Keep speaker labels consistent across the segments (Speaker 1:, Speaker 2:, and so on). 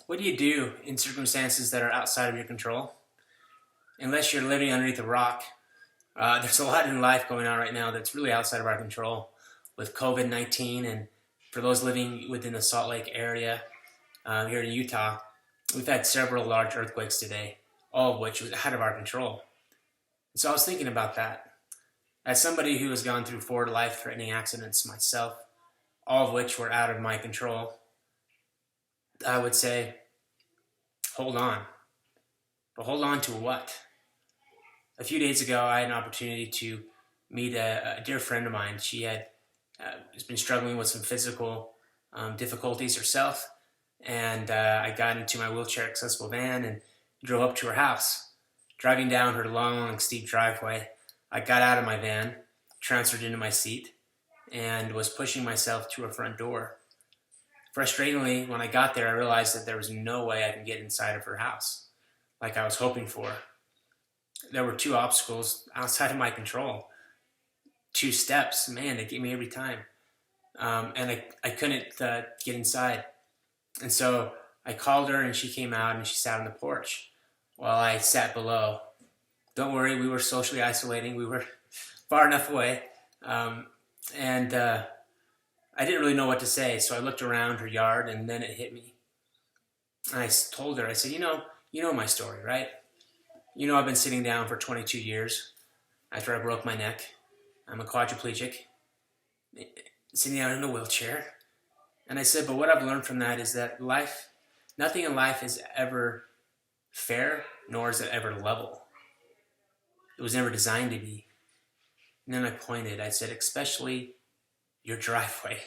Speaker 1: What do you do in circumstances that are outside of your control? Unless you're living underneath a rock, there's a lot in life going on right now that's really outside of our control with COVID-19. And for those living within the Salt Lake area here in Utah, we've had several large earthquakes today, all of which was out of our control. And so I was thinking about that. As somebody who has gone through 4 life-threatening accidents myself, all of which were out of my control, I would say, hold on. But hold on to what? A few days ago, I had an opportunity to meet a dear friend of mine. She has been struggling with some physical difficulties herself, and I got into my wheelchair-accessible van and drove up to her house. Driving down her long, steep driveway, I got out of my van, transferred into my seat, and was pushing myself to her front door. Frustratingly, when I got there, I realized that there was no way I could get inside of her house like I was hoping for. There were 2 obstacles outside of my control. 2 steps, man, they get me every time. And I couldn't get inside. And so I called her and she came out and she sat on the porch while I sat below. Don't worry, we were socially isolating. We were far enough away. And I didn't really know what to say, so I looked around her yard and then it hit me. And I told her, I said, you know my story, right? You know I've been sitting down for 22 years after I broke my neck. I'm a quadriplegic, sitting down in a wheelchair. And I said, but what I've learned from that is that nothing in life is ever fair, nor is it ever level. It was never designed to be. And then I pointed, I said, especially your driveway.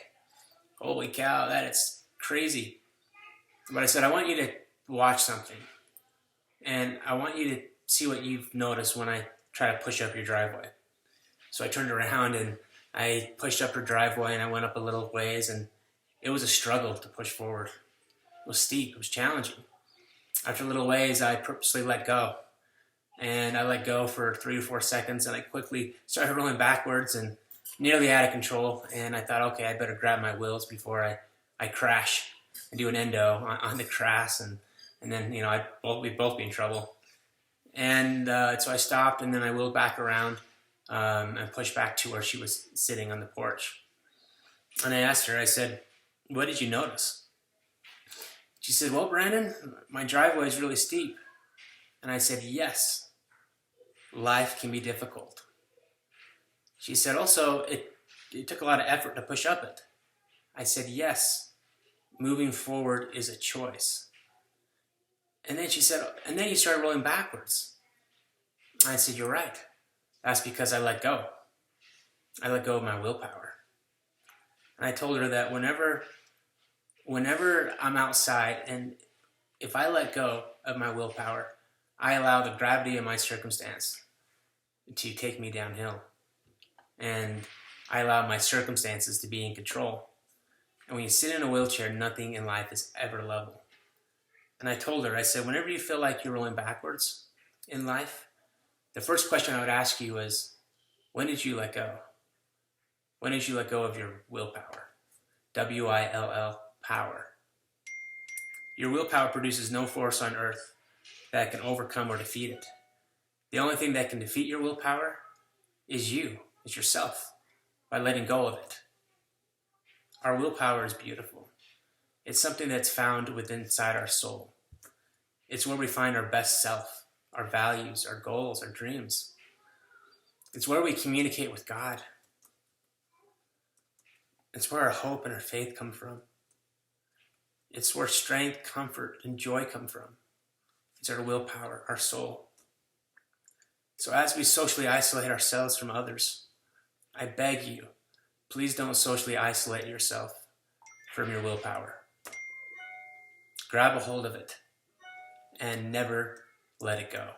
Speaker 1: Holy cow, that is crazy. But I said, I want you to watch something. And I want you to see what you've noticed when I try to push up your driveway. So I turned around and I pushed up her driveway and I went up a little ways, and it was a struggle to push forward. It was steep, it was challenging. After a little ways, I purposely let go. And I let go for 3 or 4 seconds, and I quickly started rolling backwards and nearly out of control. And I thought, okay, I better grab my wheels before I crash and do an endo on the grass, and then we'd both be in trouble. And so I stopped, and then I wheeled back around and pushed back to where she was sitting on the porch. And I asked her, I said, what did you notice? She said, well, Brandon, my driveway is really steep. And I said, yes. Life can be difficult. She said, also, it took a lot of effort to push up it. I said, yes, moving forward is a choice. And then she said, and then you started rolling backwards. I said, you're right. That's because I let go. I let go of my willpower. And I told her that whenever I'm outside and if I let go of my willpower, I allow the gravity of my circumstance to take me downhill. And I allow my circumstances to be in control. And when you sit in a wheelchair, nothing in life is ever level. And I told her, I said, whenever you feel like you're rolling backwards in life, the first question I would ask you is, when did you let go? When did you let go of your willpower? W-I-L-L, power. Your willpower produces no force on earth that can overcome or defeat it. The only thing that can defeat your willpower is you, is yourself, by letting go of it. Our willpower is beautiful. It's something that's found within inside our soul. It's where we find our best self, our values, our goals, our dreams. It's where we communicate with God. It's where our hope and our faith come from. It's where strength, comfort, and joy come from. It's our willpower, our soul. So as we socially isolate ourselves from others, I beg you, please don't socially isolate yourself from your willpower. Grab a hold of it and never let it go.